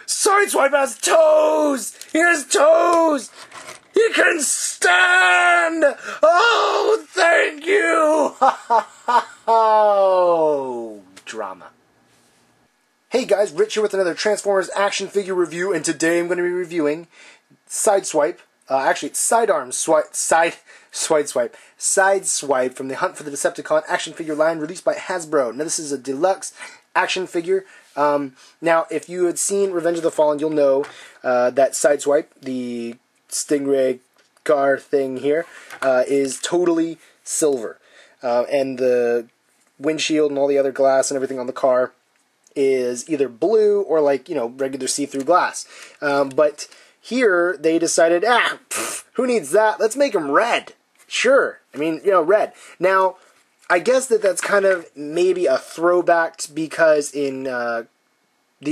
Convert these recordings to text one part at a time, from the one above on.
Sideswipe has toes! He has toes! He can stand! Oh, thank you! Oh, drama. Hey guys, Rich here with another Transformers action figure review, and today I'm going to be reviewing Sideswipe. Actually, it's Sidearm Sideswipe from the Hunt for the Decepticon action figure line released by Hasbro. Now, this is a deluxe action figure. Now, if you had seen Revenge of the Fallen, you'll know that Sideswipe, the Stingray car thing here, is totally silver. And the windshield and all the other glass and everything on the car is either blue or like, you know, regular see-through glass. But here they decided, who needs that? Let's make them red. Sure. I mean, you know, red. Now, I guess that's kind of maybe a throwback because in the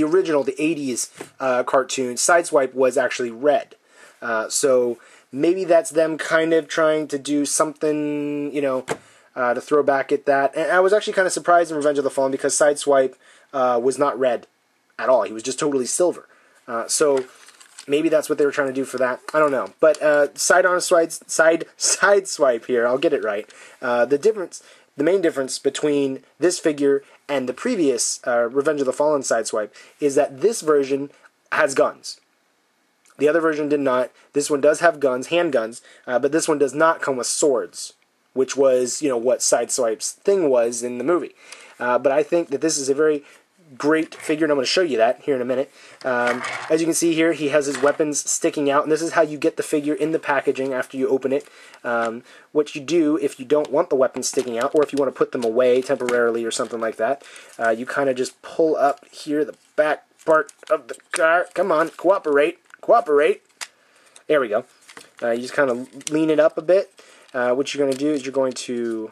original, the 80s cartoon, Sideswipe was actually red. So maybe that's them kind of trying to do something, you know, to throw back at that. And I was actually kind of surprised in Revenge of the Fallen because Sideswipe was not red at all. He was just totally silver. So maybe that's what they were trying to do for that. I don't know. But Sideswipe here, I'll get it right. The main difference between this figure and the previous Revenge of the Fallen Sideswipe is that this version has guns. The other version did not. This one does have guns, handguns, but this one does not come with swords, which was, you know, what Sideswipe's thing was in the movie. But I think that this is a very great figure, and I'm going to show you that here in a minute. As you can see here, he has his weapons sticking out, and this is how you get the figure in the packaging after you open it. What you do if you don't want the weapons sticking out, or if you want to put them away temporarily or something like that, you kind of just pull up here the back part of the car. Come on, cooperate. Cooperate. There we go. You just kind of lean it up a bit. What you're going to do is you're going to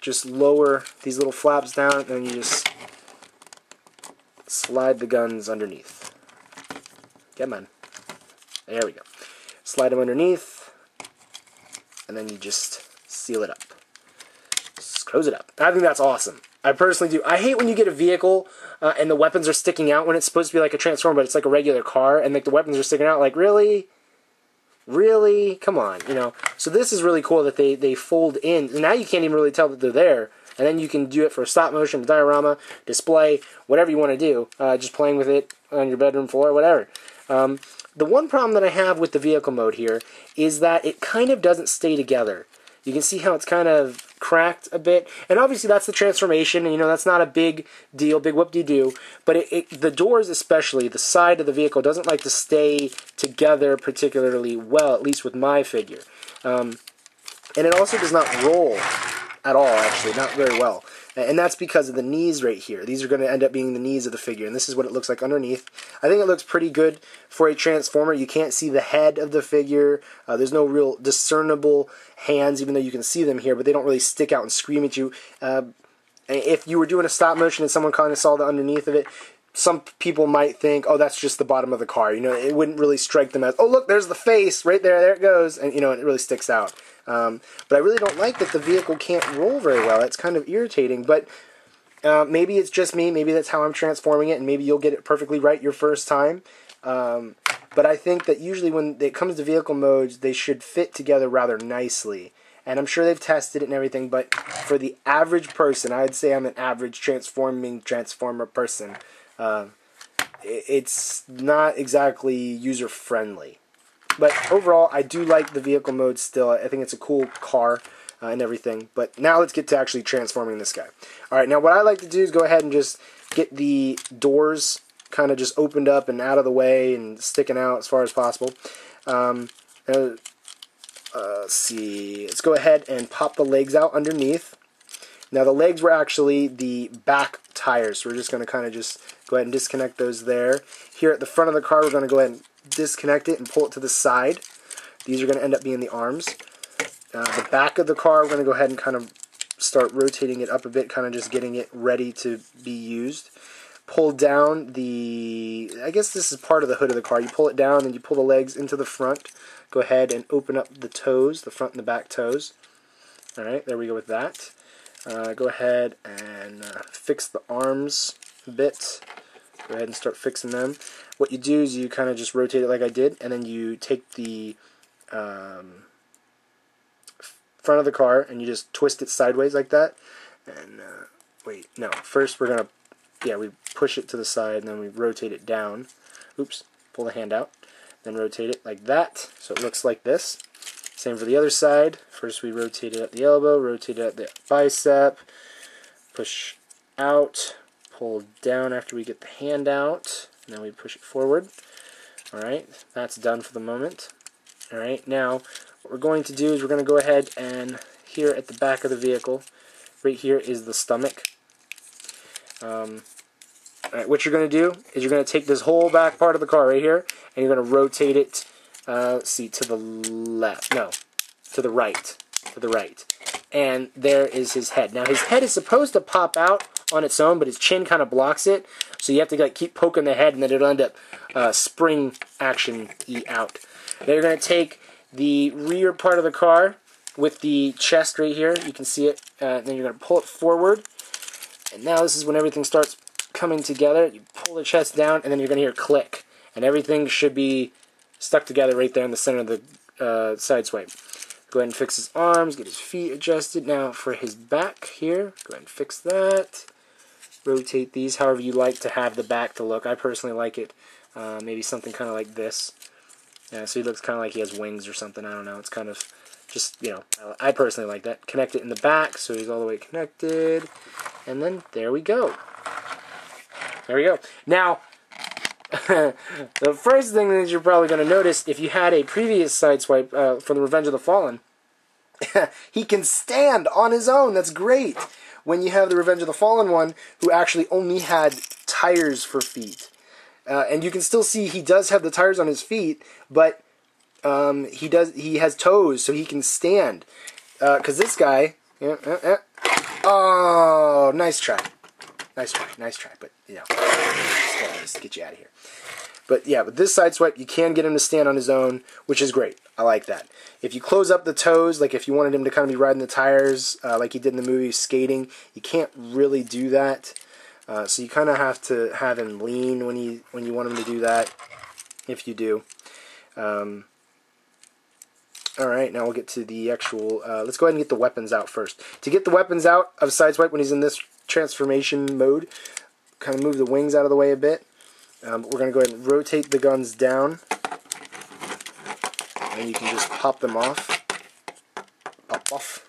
just lower these little flaps down, and then you just slide the guns underneath. Come on. There we go. Slide them underneath, and then you just seal it up. Just close it up. I think that's awesome. I personally do. I hate when you get a vehicle and the weapons are sticking out when it's supposed to be like a Transformer, but it's like a regular car, and like the weapons are sticking out. Like, really? Really? Come on, you know. So this is really cool that they fold in. And now you can't even really tell that they're there. And then you can do it for stop motion, diorama, display, whatever you want to do. Just playing with it on your bedroom floor, whatever. The one problem that I have with the vehicle mode here is that it kind of doesn't stay together. You can see how it's kind of cracked a bit. And obviously that's the transformation, and you know, that's not a big deal, big whoop-de-doo. But the doors especially, the side of the vehicle, doesn't like to stay together particularly well, at least with my figure. And it also does not roll at all, actually, not very well. And that's because of the knees right here. These are going to end up being the knees of the figure, and this is what it looks like underneath. I think it looks pretty good for a Transformer. You can't see the head of the figure. There's no real discernible hands, even though you can see them here, but they don't really stick out and scream at you. If you were doing a stop motion and someone kind of saw the underneath of it, some people might think, oh, that's just the bottom of the car. You know, it wouldn't really strike them as, oh, look, there's the face right there. There it goes. And, you know, it really sticks out. But I really don't like that the vehicle can't roll very well. It's kind of irritating. But maybe it's just me. Maybe that's how I'm transforming it. And maybe you'll get it perfectly right your first time. But I think that usually when it comes to vehicle modes, they should fit together rather nicely. And I'm sure they've tested it and everything. But for the average person, I'd say I'm an average Transformer person. It's not exactly user-friendly. But overall, I do like the vehicle mode still. I think it's a cool car and everything. But now let's get to actually transforming this guy. Alright, now what I like to do is go ahead and just get the doors kind of just opened up and out of the way and sticking out as far as possible. Let's see. Let's go ahead and pop the legs out underneath. Now the legs were actually the back tires, so we're just going to kind of just go ahead and disconnect those there. Here at the front of the car, we're going to go ahead and disconnect it and pull it to the side. These are going to end up being the arms. The back of the car, we're going to go ahead and kind of start rotating it up a bit, kind of just getting it ready to be used. Pull down the, I guess this is part of the hood of the car. You pull it down and you pull the legs into the front. Go ahead and open up the toes, the front and the back toes. Alright, there we go with that. Go ahead and fix the arms a bit. Go ahead and start fixing them. What you do is you kind of just rotate it like I did, and then you take the front of the car and you just twist it sideways like that. And wait, no. First we're gonna, we push it to the side and then we rotate it down. Oops, pull the hand out. Then rotate it like that, so it looks like this. Same for the other side. First we rotate it at the elbow, rotate it at the bicep, push out, pull down after we get the hand out, and then we push it forward. Alright, that's done for the moment. Alright, now what we're going to do is we're going to go ahead and here at the back of the vehicle, right here is the stomach. Alright, what you're going to do is you're going to take this whole back part of the car right here, and you're going to rotate it, let's see, to the left, no, to the right, and there is his head. Now his head is supposed to pop out on its own, but his chin kind of blocks it, so you have to like keep poking the head, and then it'll end up spring action out. Now you're going to take the rear part of the car with the chest right here, you can see it, then you're going to pull it forward, and now this is when everything starts coming together. You pull the chest down, and then you're going to hear click, and everything should be stuck together right there in the center of the Sideswipe. Go ahead and fix his arms, get his feet adjusted. Now for his back here, go ahead and fix that. Rotate these however you like to have the back to look. I personally like it maybe something kind of like this. So he looks kind of like he has wings or something. I don't know. It's kind of just, I personally like that. Connect it in the back so he's all the way connected. And then there we go. There we go. Now, the first thing that you're probably going to notice, if you had a previous Sideswipe from the Revenge of the Fallen, he can stand on his own. That's great. When you have the Revenge of the Fallen one, who actually only had tires for feet. And you can still see he does have the tires on his feet, but he has toes, so he can stand. Because this guy, oh, nice try. Nice try, but, just get you out of here. But, yeah, with this Sideswipe, you can get him to stand on his own, which is great. I like that. If you close up the toes, like if you wanted him to kind of be riding the tires, like he did in the movie Skating, you can't really do that. So you kind of have to have him lean when you want him to do that, if you do. Alright, now we'll get to the actual, let's go ahead and get the weapons out first. To get the weapons out of Sideswipe when he's in this transformation mode, kind of move the wings out of the way a bit. We're going to go ahead and rotate the guns down, and you can just pop them off. Pop off.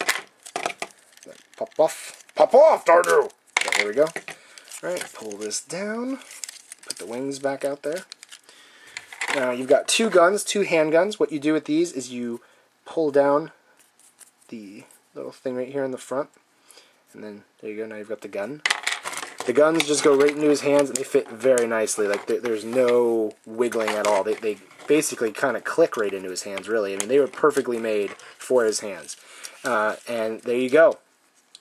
Pop off. Pop off, Dardu! There we go. Alright, pull this down. Put the wings back out there. Now you've got two guns, two handguns. What you do with these is you pull down the little thing right here in the front, and then there you go, now you've got the gun. The guns just go right into his hands, and they fit very nicely. Like, there's no wiggling at all. They basically kind of click right into his hands, really. I mean, they were perfectly made for his hands. And there you go.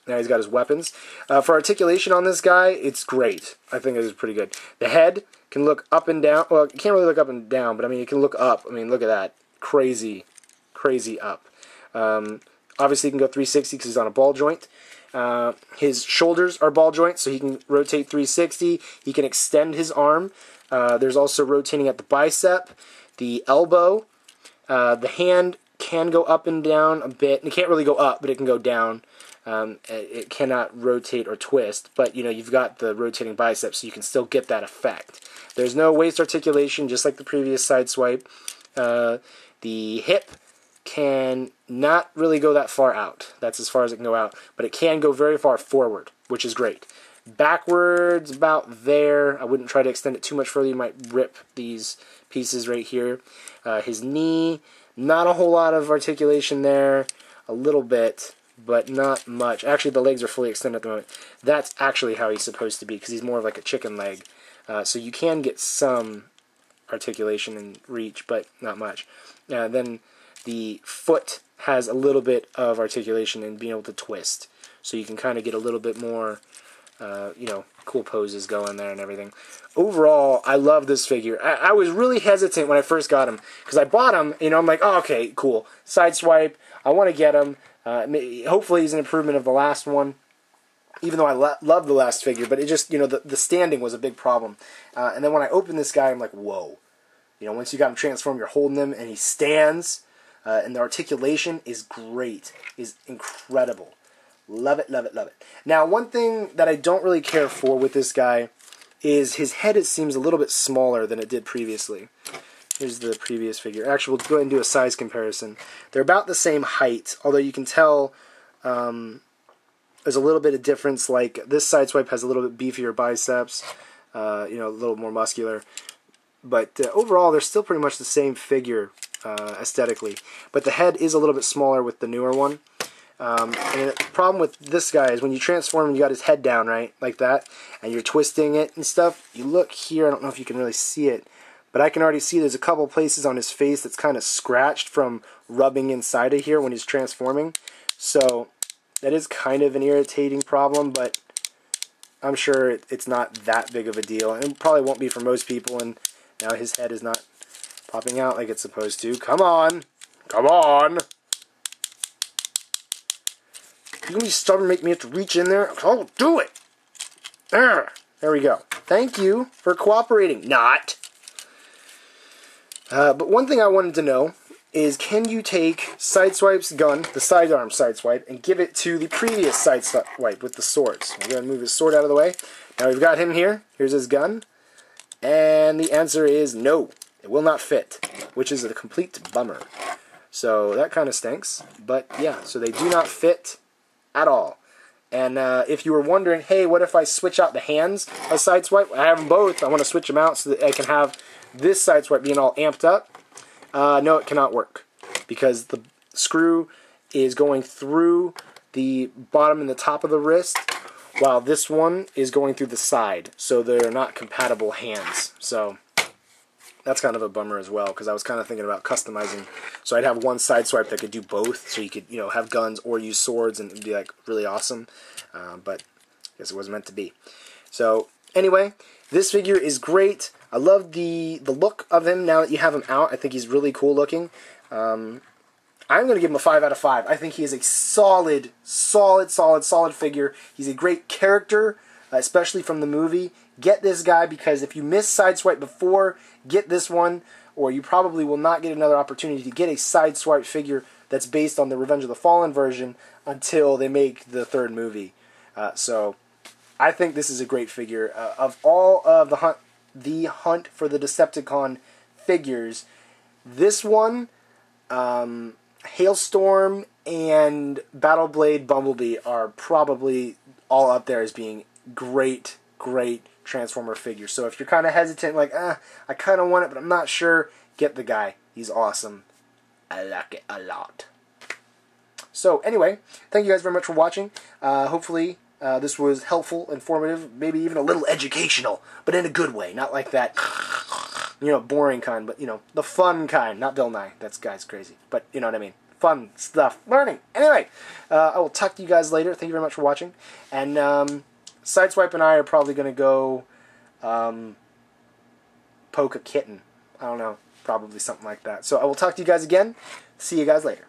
Now he's got his weapons. For articulation on this guy, it's great. I think it is pretty good. The head can look up and down. Well, it can't really look up and down, but I mean, it can look up. I mean, look at that. Crazy, crazy up. Obviously, he can go 360 because he's on a ball joint. His shoulders are ball joints, so he can rotate 360. He can extend his arm. There's also rotating at the bicep, the elbow. The hand can go up and down a bit. It can't really go up, but it can go down. It cannot rotate or twist, but you've got the rotating biceps, so you can still get that effect. There's no waist articulation, just like the previous Sideswipe. The hip can not really go that far out. That's as far as it can go out, but it can go very far forward, which is great. Backwards, about there. I wouldn't try to extend it too much further. You might rip these pieces right here. His knee, not a whole lot of articulation there. A little bit, but not much. Actually, the legs are fully extended at the moment. That's actually how he's supposed to be, because he's more of like a chicken leg. So you can get some articulation and reach, but not much. Then the foot has a little bit of articulation and being able to twist. So you can kind of get a little bit more, cool poses going there and everything. Overall, I love this figure. I was really hesitant when I first got him, because I bought him, I'm like, oh, okay, cool. Sideswipe, I want to get him. Hopefully he's an improvement of the last one. even though I love the last figure, but it just, you know, the standing was a big problem. And then when I opened this guy, I'm like, whoa. You know, once you got him transformed, you're holding him, and he stands, and the articulation is great, is incredible. Love it, love it, love it. Now, one thing that I don't really care for with this guy is his head, it seems a little bit smaller than it did previously. Here's the previous figure. Actually, we'll go ahead and do a size comparison. They're about the same height, although you can tell there's a little bit of difference. Like, this Sideswipe has a little bit beefier biceps, you know, a little more muscular. But overall, they're still pretty much the same figure aesthetically. But the head is a little bit smaller with the newer one. And the problem with this guy is when you transform him, you got his head down, right, like that, and you're twisting it and stuff. You look here, I don't know if you can really see it, but I can already see there's a couple places on his face that's kind of scratched from rubbing inside of here when he's transforming. So that is kind of an irritating problem, but I'm sure it's not that big of a deal, and it probably won't be for most people. And now his head is not popping out like it's supposed to. Come on! Come on! You're going to be stubborn, make me have to reach in there? Oh, do it! There we go. Thank you for cooperating. Not. But one thing I wanted to know is, can you take Sideswipe's gun, the Sidearm Sideswipe, and give it to the previous Sideswipe with the swords? We're going to move his sword out of the way. Now we've got him here. Here's his gun. And the answer is no. It will not fit, which is a complete bummer. So that kind of stinks. But yeah, so they do not fit at all. And if you were wondering, hey, what if I switch out the hands of Sideswipe? I have them both. I want to switch them out so that I can have this Sideswipe being all amped up. No, it cannot work, because the screw is going through the bottom and the top of the wrist, while this one is going through the side. So they're not compatible hands. So that's kind of a bummer as well, because I was kind of thinking about customizing. So I'd have one Sideswipe that could do both, so you could, you know, have guns or use swords, and it'd be like really awesome. But I guess it wasn't meant to be. So anyway, this figure is great. I love the look of him now that you have him out. I think he's really cool looking. I'm going to give him a 5 out of 5. I think he is a solid figure. He's a great character, especially from the movie. Get this guy, because if you missed Sideswipe before, get this one, or you probably will not get another opportunity to get a Sideswipe figure that's based on the Revenge of the Fallen version until they make the third movie. So I think this is a great figure. Of all of the Hunt for the Decepticon figures, this one, Hailstorm, and Battleblade Bumblebee are probably all up there as being great Transformer figures. So if you're kind of hesitant, like, I kind of want it, but I'm not sure, get the guy. He's awesome. I like it a lot. So anyway, thank you guys very much for watching. Hopefully this was helpful, informative, maybe even a little educational, but in a good way. Not like that, you know, boring kind, but, you know, the fun kind. Not Bill Nye. That guy's crazy. But you know what I mean. Fun stuff. Learning. Anyway, I will talk to you guys later. Thank you very much for watching. And Sideswipe and I are probably going to go poke a kitten. I don't know. Probably something like that. So I will talk to you guys again. See you guys later.